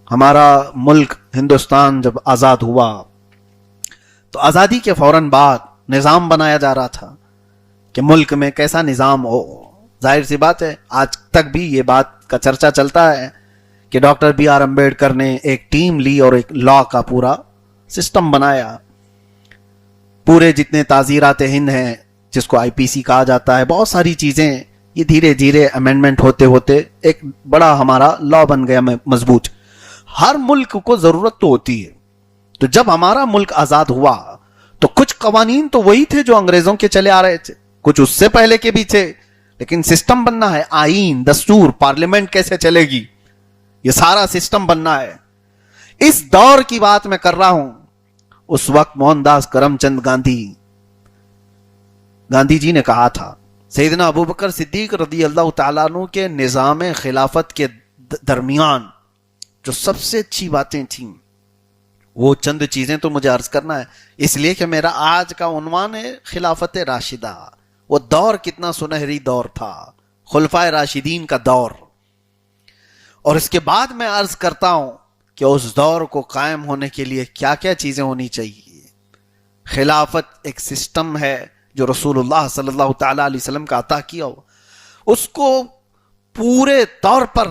ہمارا ملک ہندوستان جب آزاد ہوا تو آزادی کے فوراً بعد نظام بنایا جا رہا تھا کہ ملک میں کیسا نظام ہو. ظاہر سی بات ہے آج تک بھی یہ بات کا چرچا چلتا ہے کہ ڈاکٹر بی آر امبیڈکر نے ایک ٹیم لی اور ایک لا کا پورا سسٹم بنایا. پورے جتنے تعزیرات ہند ہیں جس کو آئی پی سی کہا جاتا ہے، بہت ساری چیزیں یہ دھیرے دھیرے امینڈمنٹ ہوتے ہوتے ایک بڑا ہمارا لا بن گیا مضبوط. ہر ملک کو ضرورت تو ہوتی ہے. تو جب ہمارا ملک آزاد ہوا تو کچھ قوانین تو وہی تھے جو انگریزوں کے چلے آ رہے تھے، کچھ اس سے پہلے کے بھی تھے، لیکن سسٹم بننا ہے. آئین، دستور، پارلیمنٹ کیسے چلے گی، یہ سارا سسٹم بننا ہے. اس دور کی بات میں کر رہا ہوں. اس وقت موہن داس کرم چند گاندھی جی نے کہا تھا سیدنا ابوبکر صدیق رضی اللہ تعالیٰ عنہ کے نظام خلافت کے درمیان جو سب سے اچھی باتیں تھیں وہ چند چیزیں تو مجھے عرض کرنا ہے، اس لیے کہ میرا آج کا عنوان ہے خلافت راشدہ. وہ دور کتنا سنہری دور تھا، خلفائے راشدین کا دور. اور اس کے بعد میں عرض کرتا ہوں کہ اس دور کو قائم ہونے کے لیے کیا کیا چیزیں ہونی چاہیے. خلافت ایک سسٹم ہے جو رسول اللہ صلی اللہ تعالی علیہ وسلم کا عطا کیا ہو، اس کو پورے طور پر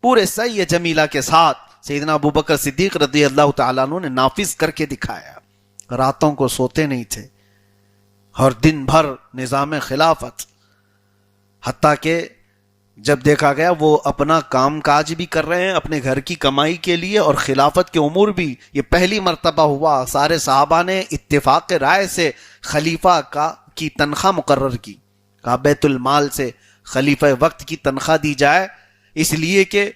پورے صحیح جمیلہ کے ساتھ سیدنا ابوبکر صدیق رضی اللہ تعالیٰ عنہ نے نافذ کر کے دکھایا. راتوں کو سوتے نہیں تھے، ہر دن بھر نظام خلافت، حتیٰ کہ جب دیکھا گیا وہ اپنا کام کاج بھی کر رہے ہیں اپنے گھر کی کمائی کے لیے اور خلافت کے امور بھی. یہ پہلی مرتبہ ہوا سارے صحابہ نے اتفاق رائے سے خلیفہ کی تنخواہ مقرر کی، کہا بیت المال سے خلیفہ وقت کی تنخواہ دی جائے، اس لیے کہ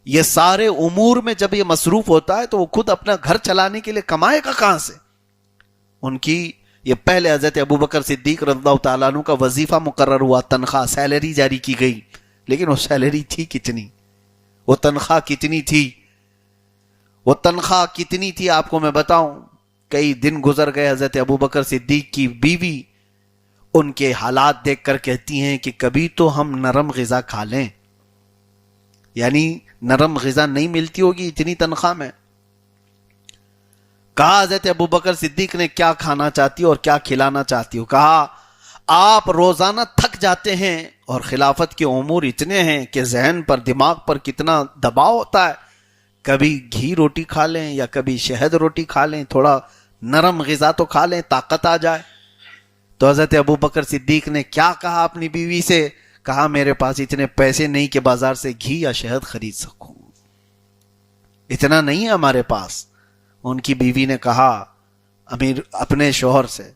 یہ سارے امور میں جب یہ مصروف ہوتا ہے تو وہ خود اپنا گھر چلانے کے لیے کمائے گا کہاں سے. ان کی یہ پہلے حضرت ابوبکر صدیق رضی اللہ تعالیٰ عنہ کا وظیفہ مقرر ہوا، تنخواہ سیلری جاری کی گئی. لیکن وہ سیلری تھی کتنی، وہ تنخواہ کتنی تھی، وہ تنخواہ کتنی تھی آپ کو میں بتاؤں. کئی دن گزر گئے، حضرت ابوبکر صدیق کی بیوی ان کے حالات دیکھ کر کہتی ہیں کہ کبھی تو ہم نرم غذا کھا لیں، یعنی نرم غذا نہیں ملتی ہوگی اتنی تنخواہ میں. کہا حضرت ابوبکر صدیق نے کیا کھانا چاہتی ہو اور کیا کھلانا چاہتی ہو. کہا آپ روزانہ تھک جاتے ہیں اور خلافت کے امور اتنے ہیں کہ ذہن پر دماغ پر کتنا دباؤ ہوتا ہے، کبھی گھی روٹی کھا لیں یا کبھی شہد روٹی کھا لیں، تھوڑا نرم غذا تو کھا لیں طاقت آ جائے. تو حضرت ابوبکر صدیق نے کیا کہا اپنی بیوی سے، کہا میرے پاس اتنے پیسے نہیں کہ بازار سے گھی یا شہد خرید سکوں، اتنا نہیں ہے ہمارے پاس. ان کی بیوی نے کہا امیر اپنے شوہر سے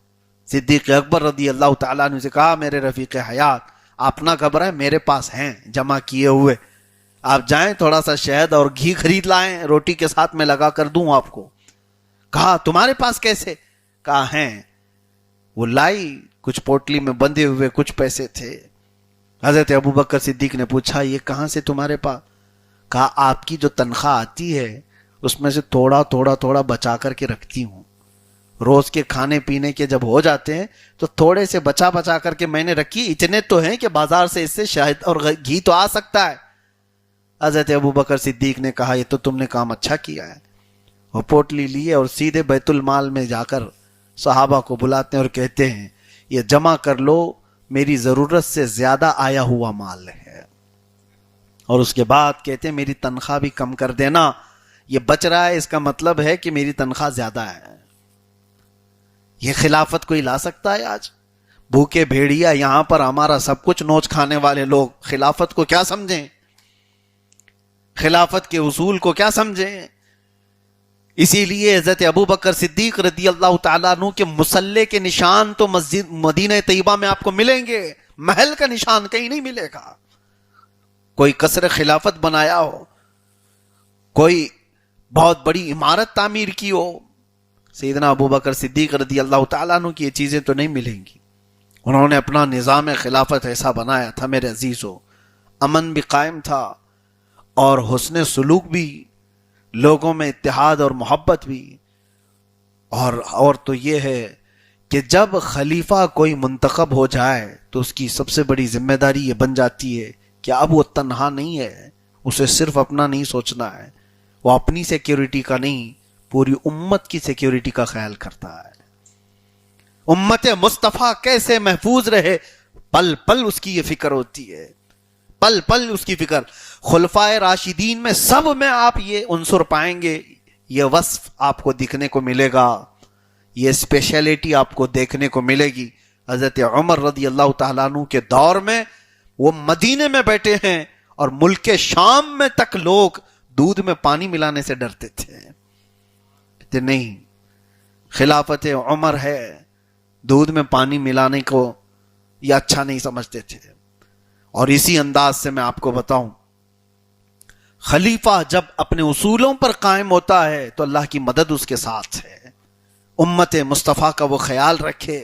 صدیق اکبر رضی اللہ تعالیٰ عنہ سے، کہا میرے رفیق حیات آپ نہ گھبرائیں، میرے پاس ہیں جمع کیے ہوئے، آپ جائیں تھوڑا سا شہد اور گھی خرید لائیں، روٹی کے ساتھ میں لگا کر دوں آپ کو. کہا تمہارے پاس کیسے، کہا ہیں. وہ لائی، کچھ پوٹلی میں بندھے ہوئے کچھ پیسے تھے. حضرت ابوبکر صدیق نے پوچھا یہ کہاں سے تمہارے پاس، کہا آپ کی جو تنخواہ آتی ہے اس میں سے تھوڑا تھوڑا تھوڑا بچا کر کے رکھتی ہوں، روز کے کھانے پینے کے جب ہو جاتے ہیں تو تھوڑے سے بچا بچا کر کے میں نے رکھی، اتنے تو ہیں کہ بازار سے اس سے شہد اور گھی تو آ سکتا ہے. حضرت ابوبکر صدیق نے کہا یہ تو تم نے کام اچھا کیا ہے. وہ پوٹلی لیے اور سیدھے بیت المال میں جا کر صحابہ کو بلاتے ہیں اور کہتے ہیں یہ جمع کر لو، میری ضرورت سے زیادہ آیا ہوا مال ہے. اور اس کے بعد کہتے ہیں میری تنخواہ بھی کم کر دینا، یہ بچ رہا ہے اس کا مطلب ہے کہ میری تنخواہ زیادہ ہے. یہ خلافت کوئی لا سکتا ہے آج؟ بھوکے بھیڑیا یہاں پر ہمارا سب کچھ نوچ کھانے والے لوگ خلافت کو کیا سمجھیں، خلافت کے اصول کو کیا سمجھیں. اسی لیے حضرت ابوبکر صدیق رضی اللہ تعالیٰ عنہ کے مسلح کے نشان تو مسجد مدینہ طیبہ میں آپ کو ملیں گے، محل کا نشان کہیں نہیں ملے گا. کوئی قصر خلافت بنایا ہو، کوئی بہت بڑی عمارت تعمیر کی ہو، سیدنا ابوبکر صدیق رضی اللہ تعالیٰ عنہ کی یہ چیزیں تو نہیں ملیں گی. انہوں نے اپنا نظام خلافت ایسا بنایا تھا میرے عزیزو، امن بھی قائم تھا اور حسن سلوک بھی، لوگوں میں اتحاد اور محبت بھی. اور تو یہ ہے کہ جب خلیفہ کوئی منتخب ہو جائے تو اس کی سب سے بڑی ذمہ داری یہ بن جاتی ہے کہ اب وہ تنہا نہیں ہے، اسے صرف اپنا نہیں سوچنا ہے، وہ اپنی سیکیورٹی کا نہیں، پوری امت کی سیکیورٹی کا خیال کرتا ہے. امت مصطفیٰ کیسے محفوظ رہے، پل پل اس کی یہ فکر ہوتی ہے، پل پل اس کی فکر. خلفائے راشدین میں سب میں آپ یہ عنصر پائیں گے، یہ وصف آپ کو دکھنے کو ملے گا، یہ اسپیشلٹی آپ کو دیکھنے کو ملے گی. حضرت عمر رضی اللہ تعالیٰ عنہ کے دور میں وہ مدینے میں بیٹھے ہیں اور ملک شام میں تک لوگ دودھ میں پانی ملانے سے ڈرتے تھے. کہتے نہیں، خلافت عمر ہے، دودھ میں پانی ملانے کو یہ اچھا نہیں سمجھتے تھے. اور اسی انداز سے میں آپ کو بتاؤں، خلیفہ جب اپنے اصولوں پر قائم ہوتا ہے تو اللہ کی مدد اس کے ساتھ ہے. امت مصطفیٰ کا وہ خیال رکھے،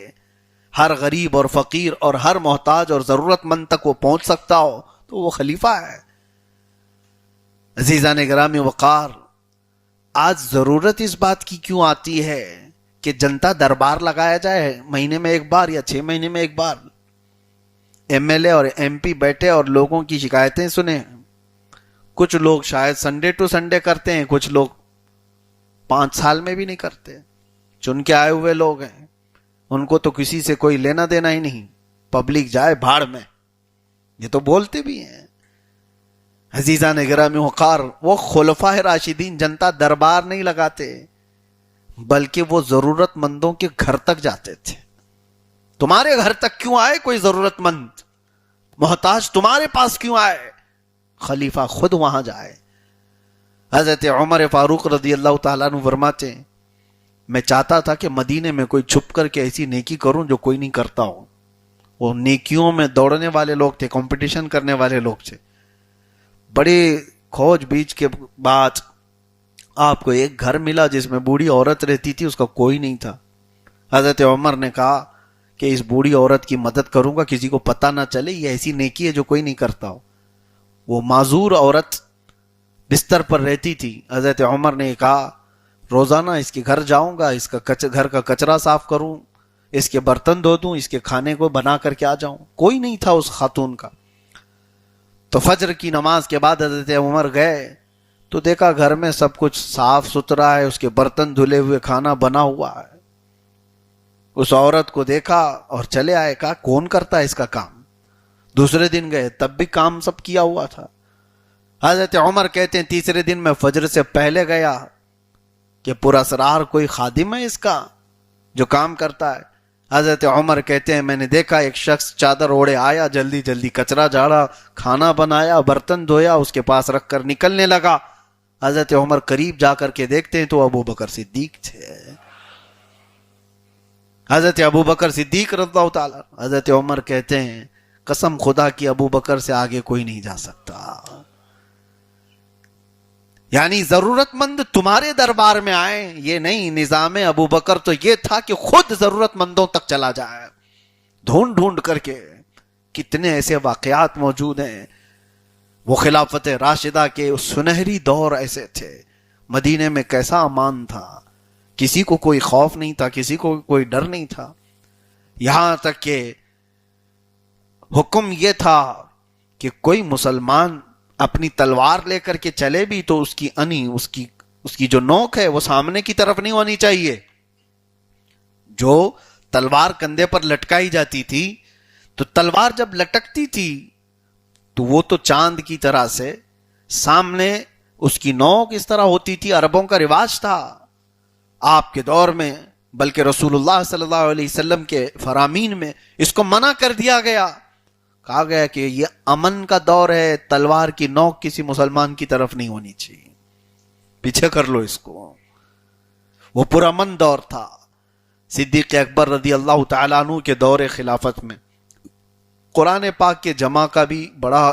ہر غریب اور فقیر اور ہر محتاج اور ضرورت مند تک وہ پہنچ سکتا ہو تو وہ خلیفہ ہے. عزیزان گرامی وقار، آج ضرورت اس بات کی کیوں آتی ہے کہ جنتا دربار لگایا جائے مہینے میں ایک بار یا 6 مہینے میں ایک بار، ایم ایل اے اور ایم پی بیٹھے اور لوگوں کی شکایتیں سنیں. کچھ لوگ شاید سنڈے ٹو سنڈے کرتے ہیں، کچھ لوگ 5 سال میں بھی نہیں کرتے. چن کے آئے ہوئے لوگ ہیں، ان کو تو کسی سے کوئی لینا دینا ہی نہیں، پبلک جائے بھاڑ میں، یہ تو بولتے بھی ہیں. عزیزان گرامی وقار، وہ خلفائے راشدین جنتا دربار نہیں لگاتے، بلکہ وہ ضرورت مندوں کے گھر تک جاتے تھے. تمہارے گھر تک کیوں آئے کوئی ضرورت مند محتاج، تمہارے پاس کیوں آئے؟ خلیفہ خود وہاں جائے. حضرت عمر فاروق رضی اللہ تعالیٰ عنہ فرماتے ہیں، میں چاہتا تھا کہ مدینے میں کوئی چھپ کر کے ایسی نیکی کروں جو کوئی نہیں کرتا ہو. وہ نیکیوں میں دوڑنے والے لوگ تھے، کمپٹیشن کرنے والے لوگ تھے. بڑے کھوج بیچ کے بعد آپ کو ایک گھر ملا جس میں بوڑھی عورت رہتی تھی، اس کا کوئی نہیں تھا. حضرت عمر نے کہا کہ اس بوڑھی عورت کی مدد کروں گا، کسی کو پتہ نہ چلے، یہ ایسی نیکی ہے جو کوئی نہیں کرتا ہو. وہ معذور عورت بستر پر رہتی تھی. حضرت عمر نے کہا روزانہ اس کے گھر جاؤں گا، اس کا گھر کا کچرا صاف کروں، اس کے برتن دھو دوں، اس کے کھانے کو بنا کر کے آ جاؤں. کوئی نہیں تھا اس خاتون کا. تو فجر کی نماز کے بعد حضرت عمر گئے تو دیکھا گھر میں سب کچھ صاف ستھرا ہے، اس کے برتن دھلے ہوئے، کھانا بنا ہوا ہے. اس عورت کو دیکھا اور چلے آئے. کہا کون کرتا ہے اس کا کام؟ دوسرے دن گئے تب بھی کام سب کیا ہوا تھا. حضرت عمر کہتے ہیں تیسرے دن میں فجر سے پہلے گیا کہ پراسرار کوئی خادم ہے اس کا جو کام کرتا ہے. حضرت عمر کہتے ہیں میں نے دیکھا ایک شخص چادر اوڑے آیا، جلدی جلدی کچرا جھاڑا، کھانا بنایا، برتن دھویا، اس کے پاس رکھ کر نکلنے لگا. حضرت عمر قریب جا کر کے دیکھتے ہیں تو ابو بکر صدیق تھے. حضرت ابو بکر صدیق رضی اللہ تعالی. حضرت عمر کہتے ہیں قسم خدا کی ابو بکر سے آگے کوئی نہیں جا سکتا. یعنی ضرورت مند تمہارے دربار میں آئے، یہ نہیں. نظام ابو بکر تو یہ تھا کہ خود ضرورت مندوں تک چلا جائے ڈھونڈ ڈھونڈ کر کے. کتنے ایسے واقعات موجود ہیں. وہ خلافت راشدہ کے سنہری دور ایسے تھے. مدینے میں کیسا امان تھا، کسی کو کوئی خوف نہیں تھا، کسی کو کوئی ڈر نہیں تھا. یہاں تک کہ حکم یہ تھا کہ کوئی مسلمان اپنی تلوار لے کر کے چلے بھی تو اس کی انی، اس کی جو نوک ہے وہ سامنے کی طرف نہیں ہونی چاہیے. جو تلوار کندھے پر لٹکائی جاتی تھی تو تلوار جب لٹکتی تھی تو وہ تو چاند کی طرح سے سامنے اس کی نوک اس طرح ہوتی تھی. عربوں کا رواج تھا آپ کے دور میں، بلکہ رسول اللہ صلی اللہ علیہ وسلم کے فرامین میں اس کو منع کر دیا گیا. کہا گیا کہ یہ امن کا دور ہے، تلوار کی نوک کسی مسلمان کی طرف نہیں ہونی چاہیے، پیچھے کر لو اس کو. وہ پرامن دور تھا. صدیق اکبر رضی اللہ تعالیٰ عنہ کے دور خلافت میں قرآن پاک کے جمع کا بھی بڑا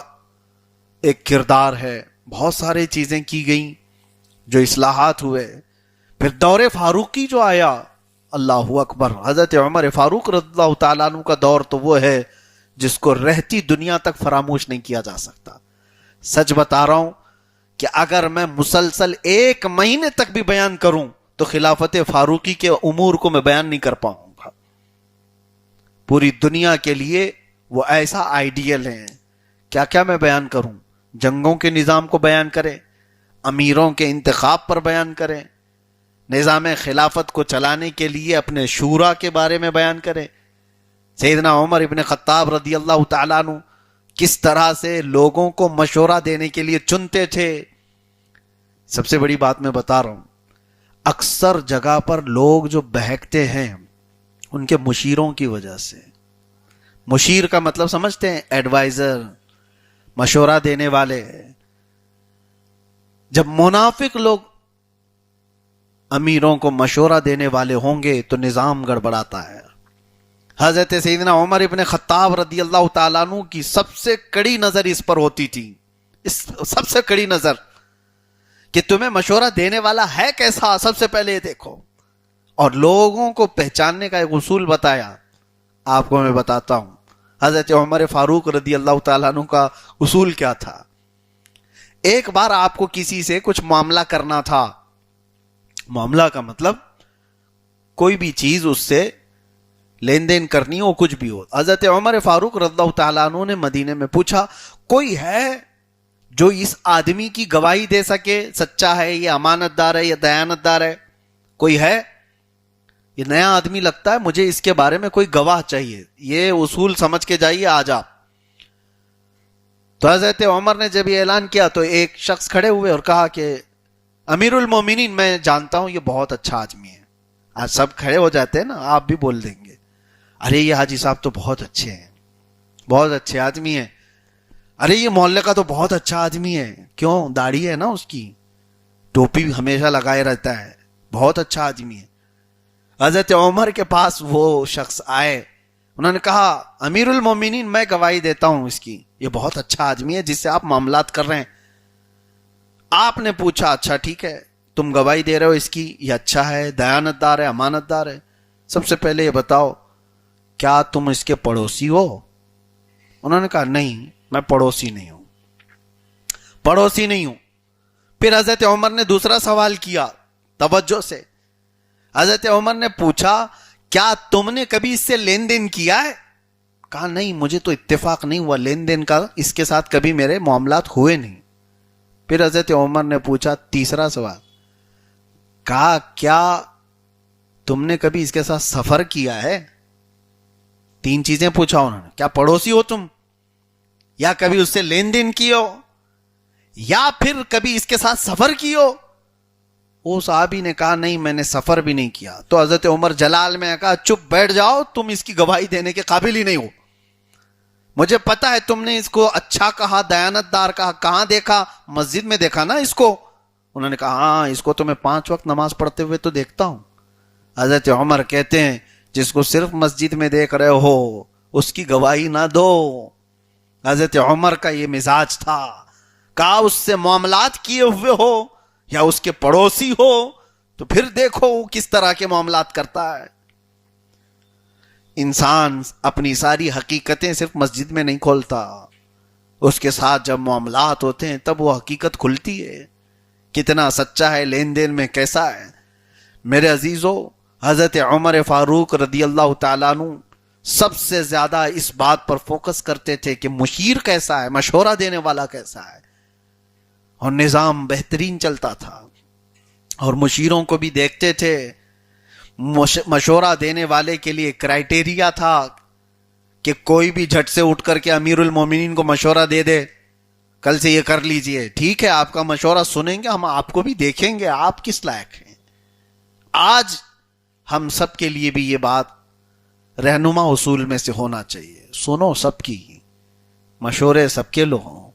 ایک کردار ہے. بہت سارے چیزیں کی گئیں جو اصلاحات ہوئے. پھر دور فاروقی جو آیا، اللہ اکبر. حضرت عمر فاروق رضی اللہ تعالیٰ عنہ کا دور تو وہ ہے جس کو رہتی دنیا تک فراموش نہیں کیا جا سکتا. سچ بتا رہا ہوں کہ اگر میں مسلسل 1 مہینے تک بھی بیان کروں تو خلافت فاروقی کے امور کو میں بیان نہیں کر پاؤں گا. پوری دنیا کے لیے وہ ایسا آئیڈیل ہے. کیا کیا میں بیان کروں؟ جنگوں کے نظام کو بیان کرے، امیروں کے انتخاب پر بیان کریں، نظام خلافت کو چلانے کے لیے اپنے شورا کے بارے میں بیان کریں۔ سیدنا عمر ابن خطاب رضی اللہ تعالیٰ عنہ کس طرح سے لوگوں کو مشورہ دینے کے لیے چنتے تھے۔ سب سے بڑی بات میں بتا رہا ہوں، اکثر جگہ پر لوگ جو بہکتے ہیں ان کے مشیروں کی وجہ سے۔ مشیر کا مطلب سمجھتے ہیں؟ ایڈوائزر، مشورہ دینے والے۔ جب منافق لوگ امیروں کو مشورہ دینے والے ہوں گے تو نظام گڑبڑاتا ہے۔ حضرت سیدنا عمر ابن خطاب رضی اللہ تعالیٰ عنہ کی سب سے کڑی نظر اس پر ہوتی تھی، سب سے کڑی نظر کہ تمہیں مشورہ دینے والا ہے کیسا، سب سے پہلے یہ دیکھو۔ اور لوگوں کو پہچاننے کا ایک اصول بتایا، آپ کو میں بتاتا ہوں۔ حضرت عمر فاروق رضی اللہ تعالیٰ عنہ کا اصول کیا تھا؟ ایک بار آپ کو کسی سے کچھ معاملہ کرنا تھا، معاملہ کا مطلب کوئی بھی چیز اس سے لین دین کرنی ہو، کچھ بھی ہو۔ حضرت عمر فاروق رضی اللہ تعالیٰ عنہ نے مدینے میں پوچھا، کوئی ہے جو اس آدمی کی گواہی دے سکے، سچا ہے، یہ امانت دار ہے، یہ دیانت دار ہے؟ کوئی ہے؟ یہ نیا آدمی لگتا ہے، مجھے اس کے بارے میں کوئی گواہ چاہیے، یہ اصول سمجھ کے جائیے آج آپ۔ تو حضرت عمر نے جب یہ اعلان کیا تو ایک شخص کھڑے ہوئے اور کہا کہ امیر المومنین، میں جانتا ہوں یہ بہت اچھا آدمی ہے۔ آج سب کھڑے ہو جاتے ہیں نا، آپ بھی بول دیں گے، ارے یہ حاجی صاحب تو بہت اچھے ہیں، بہت اچھے آدمی ہیں۔ ارے یہ محلے کا تو بہت اچھا آدمی ہے، کیوں؟ داڑھی ہے نا اس کی، ٹوپی ہمیشہ لگائے رہتا ہے، بہت اچھا آدمی ہے۔ حضرت عمر کے پاس وہ شخص آئے، انہوں نے کہا امیر المومنین، میں گواہی دیتا ہوں اس کی، یہ بہت اچھا آدمی ہے جس سے آپ معاملات کر رہے ہیں۔ آپ نے پوچھا اچھا ٹھیک ہے، تم گواہی دے رہے ہو اس کی، یہ اچھا ہے، دیانت دار ہے، امانت دار ہے، سب سے پہلے یہ بتاؤ کیا تم اس کے پڑوسی ہو؟ انہوں نے کہا نہیں، میں پڑوسی نہیں ہوں، پڑوسی نہیں ہوں۔ پھر حضرت عمر نے دوسرا سوال کیا توجہ سے۔ حضرت عمر نے پوچھا کیا تم نے کبھی اس سے لین دین کیا ہے؟ کہا نہیں، مجھے تو اتفاق نہیں ہوا لین دین کا، اس کے ساتھ کبھی میرے معاملات ہوئے نہیں۔ پھر حضرت عمر نے پوچھا تیسرا سوال، کہا کیا تم نے کبھی اس کے ساتھ سفر کیا ہے؟ تین چیزیں پوچھا انہوں نے، کیا پڑوسی ہو تم، یا کبھی اس سے لین دین کی ہو، یا پھر کبھی اس کے ساتھ سفر کی ہو؟ وہ صحابی نے کہا نہیں، میں نے سفر بھی نہیں کیا۔ تو حضرت عمر جلال میں کہا چپ بیٹھ جاؤ، تم اس کی گواہی دینے کے قابل ہی نہیں ہو، مجھے پتا ہے تم نے اس کو اچھا کہا، دیانت دار کہا، کہاں دیکھا؟ مسجد میں دیکھا نا اس کو؟ انہوں نے کہا ہاں، اس کو تو میں 5 وقت نماز پڑھتے ہوئے تو دیکھتا ہوں۔ حضرت عمر کہتے ہیں جس کو صرف مسجد میں دیکھ رہے ہو اس کی گواہی نہ دو۔ حضرت عمر کا یہ مزاج تھا، کہا اس سے معاملات کیے ہوئے ہو یا اس کے پڑوسی ہو تو پھر دیکھو وہ کس طرح کے معاملات کرتا ہے۔ انسان اپنی ساری حقیقتیں صرف مسجد میں نہیں کھولتا، اس کے ساتھ جب معاملات ہوتے ہیں تب وہ حقیقت کھلتی ہے، کتنا سچا ہے، لین دین میں کیسا ہے۔ میرے عزیزو، حضرت عمر فاروق رضی اللہ تعالیٰ عنہ سب سے زیادہ اس بات پر فوکس کرتے تھے کہ مشیر کیسا ہے، مشورہ دینے والا کیسا ہے، اور نظام بہترین چلتا تھا۔ اور مشیروں کو بھی دیکھتے تھے، مشورہ دینے والے کے لیے کرائیٹیریا تھا کہ کوئی بھی جھٹ سے اٹھ کر کے امیر المومنین کو مشورہ دے دے، کل سے یہ کر لیجئے، ٹھیک ہے آپ کا مشورہ سنیں گے، ہم آپ کو بھی دیکھیں گے آپ کس لائق ہیں۔ آج ہم سب کے لیے بھی یہ بات رہنما اصول میں سے ہونا چاہیے، سنو سب کی، مشورے سب کے لو ہوں،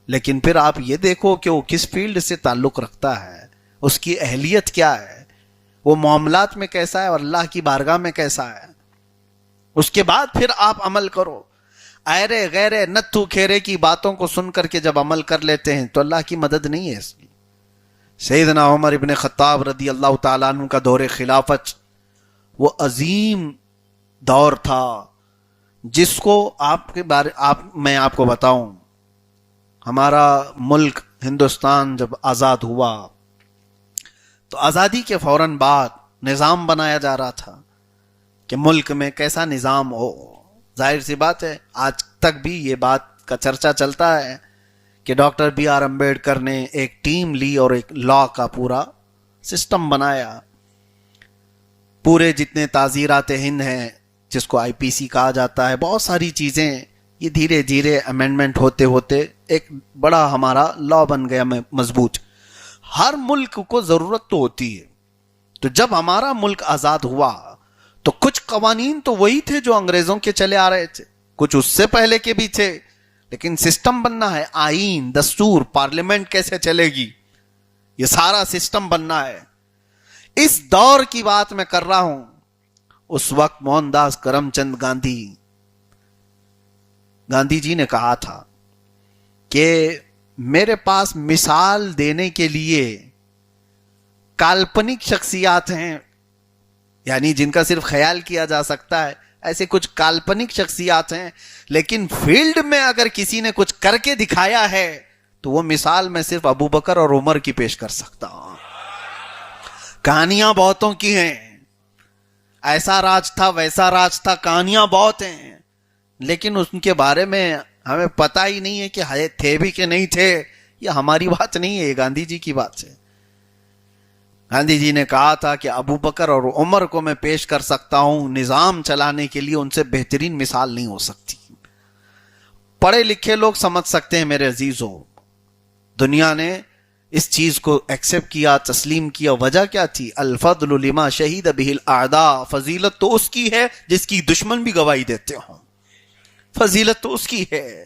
لیکن پھر آپ یہ دیکھو کہ وہ کس فیلڈ سے تعلق رکھتا ہے، اس کی اہلیت کیا ہے، وہ معاملات میں کیسا ہے اور اللہ کی بارگاہ میں کیسا ہے، اس کے بعد پھر آپ عمل کرو۔ ایرے غیرے نتھو کھیرے کی باتوں کو سن کر کے جب عمل کر لیتے ہیں تو اللہ کی مدد نہیں ہے اس کی۔ سیدنا عمر ابن خطاب رضی اللہ تعالیٰ عنہ کا دور خلافت وہ عظیم دور تھا جس کو میں آپ کو بتاؤں، ہمارا ملک ہندوستان جب آزاد ہوا تو آزادی کے فوراً بعد نظام بنایا جا رہا تھا کہ ملک میں کیسا نظام ہو۔ ظاہر سی بات ہے آج تک بھی یہ بات کا چرچا چلتا ہے کہ ڈاکٹر بی آر امبیڈکر نے ایک ٹیم لی اور ایک لا کا پورا سسٹم بنایا. پورے جتنے تعزیرات ہند ہیں جس کو آئی پی سی کہا جاتا ہے، بہت ساری چیزیں یہ دھیرے دھیرے امینڈمنٹ ہوتے ہوتے ایک بڑا ہمارا لا بن گیا مضبوط. ہر ملک کو ضرورت تو ہوتی ہے. تو جب ہمارا ملک آزاد ہوا تو کچھ قوانین تو وہی تھے جو انگریزوں کے چلے آ رہے تھے، کچھ اس سے پہلے کے بھی تھے، لیکن سسٹم بننا ہے. آئین، دستور، پارلیمنٹ کیسے چلے گی، یہ سارا سسٹم بننا ہے. اس دور کی بات میں کر رہا ہوں. اس وقت موہن داس کرم چند گاندھی جی نے کہا تھا کہ میرے پاس مثال دینے کے لیے کالپنک شخصیات ہیں، یعنی جن کا صرف خیال کیا جا سکتا ہے، ایسے کچھ کالپنک شخصیات ہیں، لیکن فیلڈ میں اگر کسی نے کچھ کر کے دکھایا ہے تو وہ مثال میں صرف ابو بکر اور عمر کی پیش کر سکتا ہوں. کہانیاں بہتوں کی ہیں، ایسا راج تھا ویسا راج تھا، کہانیاں بہت ہیں، لیکن ان کے بارے میں ہمیں پتہ ہی نہیں ہے کہ تھے بھی کہ نہیں تھے. یہ ہماری بات نہیں ہے، یہ گاندھی جی کی بات ہے. گاندھی جی نے کہا تھا کہ ابو بکر اور عمر کو میں پیش کر سکتا ہوں نظام چلانے کے لیے، ان سے بہترین مثال نہیں ہو سکتی. پڑھے لکھے لوگ سمجھ سکتے ہیں میرے عزیزوں. دنیا نے اس چیز کو ایکسپٹ کیا، تسلیم کیا. وجہ کیا تھی؟ الفضل لما شہید بہ الاعداء. فضیلت تو اس کی ہے جس کی دشمن بھی گواہی دیتے ہوں. فضیلت تو اس کی ہے.